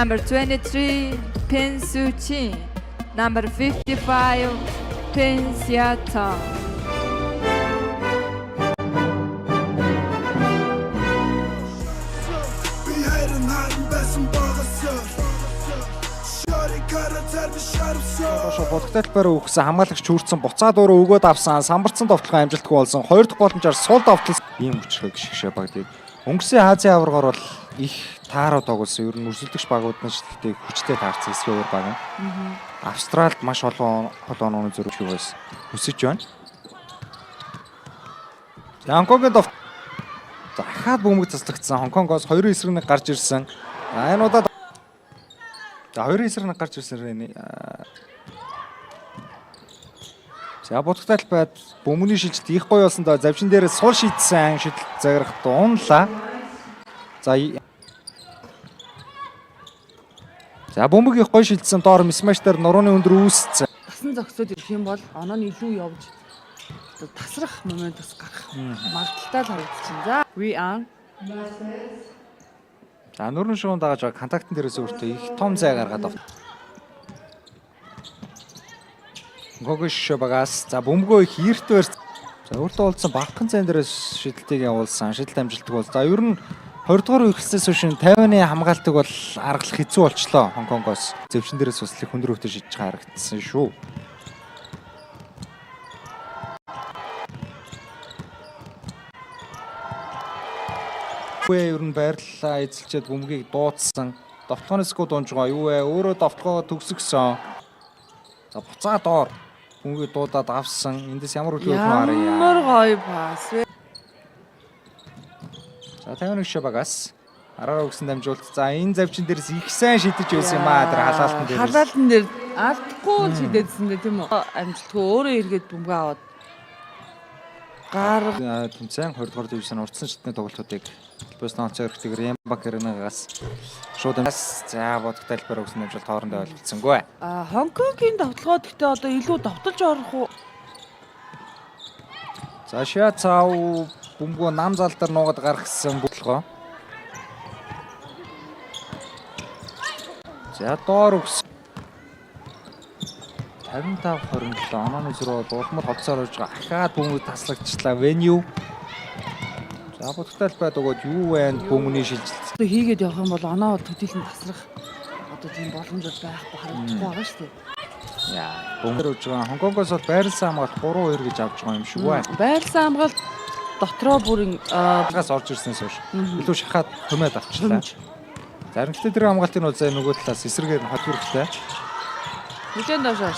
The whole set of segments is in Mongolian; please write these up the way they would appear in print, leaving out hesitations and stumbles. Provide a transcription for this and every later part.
Number 23, Pin Soo Chin. Number 55, Pin Sia Tong. Бодогтой талбараа өгсөн хамгаалагч хүрсэн буцаад өөрөө өгөөд авсан самбарцсан товтлогоо амжилтгүй болсон 2 дахь боломжоор сул давтал ийм хүчрэг шигшээ багдаг. Өнгөрсөн Азийн аваргаар бол их тааруу тоглосон. Ер нь өрсөлдөгч багууд нь ч гэхдээ хүчтэй таарсан эсвэр баг нь. Австралид маш олон онооны зөрүүг байсан. Хүсэж байна. Хонконгийн товт захаад бөмбөг таслагдсан. Хонконгоос 2 эсрэг гарч ирсэн. Энэ удаад за 2 эсрэг гарч ирсэн. За бодогтой талбайд бөмбөний шилжилт их гоё болсон доо завчин дээрээ сул шийдсэн шидэл заграх дуунлаа. За бөмбөг их гоё шилжсэн доор мисмаштаар нурууны өндөр үүссэн. Тасан зогсоод ирэх юм бол оноо нь илүү явж тасрах моментос гарах магадaltaй харагдчихна. За we are. За нурууны шуун дааж байгаа контактын дээрээс өөртөө их том зай гаргаад авт. Гогш багаас за бөмбөгөө их эрт барьсан. За өөртөө олдсон багхан зайн дээрээс шидэлтийг явуулсан. Шидэлт амжилттай бол. За ер нь 20 дугаар үе эхэлснээс хойш 50-ны хамгаалтыг бол аргалах хэцүү болчлоо Хонконгоос. Зэвчин дээрээс бас их хөндөр хөвтөж шидэж харагдсан шүү. Ер нь байрлалаа эзэлчихэд бөмбөгийг дуудсан. Довтлооноос дунж байгаа юу вэ? Өөрөө довтлогоо төгсгсөн. За буцаа доор бөмбөгийг дуудаад авсан. Эндээс ямар үйл явдал юм Ямар гоё пас вэ? За 50-ны гişэ багаас араараа өгсөн дамжуулт. За энэ завчин дээрээс их сайн шидэж байсан юм аа. Тэр халаалтан дээрээс. Халаалтан дээр алдахгүй шидэдсэн дээ тийм үү? Амжилтгүй өөрөө эргээд бөмбөг аваад гарга тэмцээн 20 дугаар дивизийн урдсан шидний тоглолтуудыг Босноон цэрэгтэйгээр Ямбак Аренагаас шууд за бодогтой талбараа өгсөн дамжуулт хоорондоо ойлголцсонгүй. Хонконгийн давталгоо гэхдээ одоо илүү давталж орох уу? За Шиацав бөмбөгөө нам залдар нуугаад гаргасан бодлогоо. За доор өгсөн 55-27 онооны зөрөө бол урмал хоцоор орж байгаа. Ахаад бөмбөг таслагдчихлаа. Venue. За бодогтой талбайд өгөөд юу вэ? Бөмбөний шилжилт. Одоо хийгээд явах юм бол оноо төдийлөн тасрах одоо тийм боломж байхгүй харагдахгүй байгаа шүү дээ. Яа, бөмбөр өгж байгаа. Хонконгоос бол байрлсан хамгаалт 3-2 гэж авч байгаа юм шиг байна. Байрлсан хамгаалт дотроо бүрийн гаас орж ирснээс хойш илүү шахаад хөмөөд авчлаа. Заримтлаа тэр хамгаалтын бол заа нөгөө талаас эсрэгээр нь хот хэрэгтэй. хүлэн давшаа.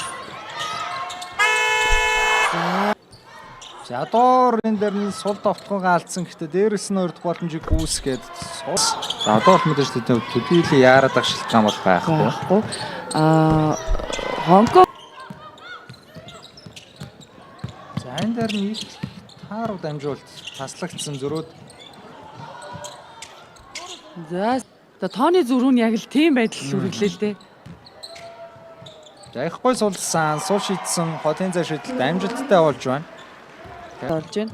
За доор энэ дээр нь сул довтлогоо алдсан. Гэхдээ дээрэс нь 2 дахь боломжийг үүсгээд за одоо бол мэдээж төдийлө яарад агшилт зам бол байхгүй. Хонконг За энэ дээр нь их тааруу дамжуулт таслагдсан зөрөөд. за тооны зөрүү нь яг л тийм байдал үргэлжлээ л дээ. За их гой сулсан, сул шийдсэн хотын зай шийдэлт амжилттай болж байна. Орж байна.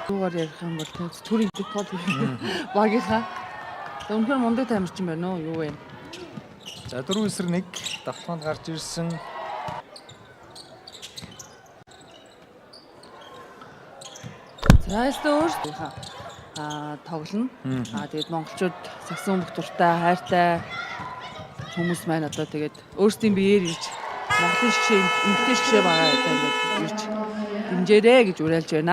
Юугаар ярих юм бол төрийн футбол багийнхаа өнөхөр мундаг тамирчин байна уу? Юу вэ? За 4-1 давталганд гарч ирсэн. За өөртөө тоглоно. Тэгээд монголчууд сагсан бүх дуртай, хайртай хүмүүс маань одоо тэгээд өөрсдийн биеэр ирж Монголын шгшээ эмгтэй шгшээ байгаа гэдэг ирж дэмжээрэй гэж уриалж байна.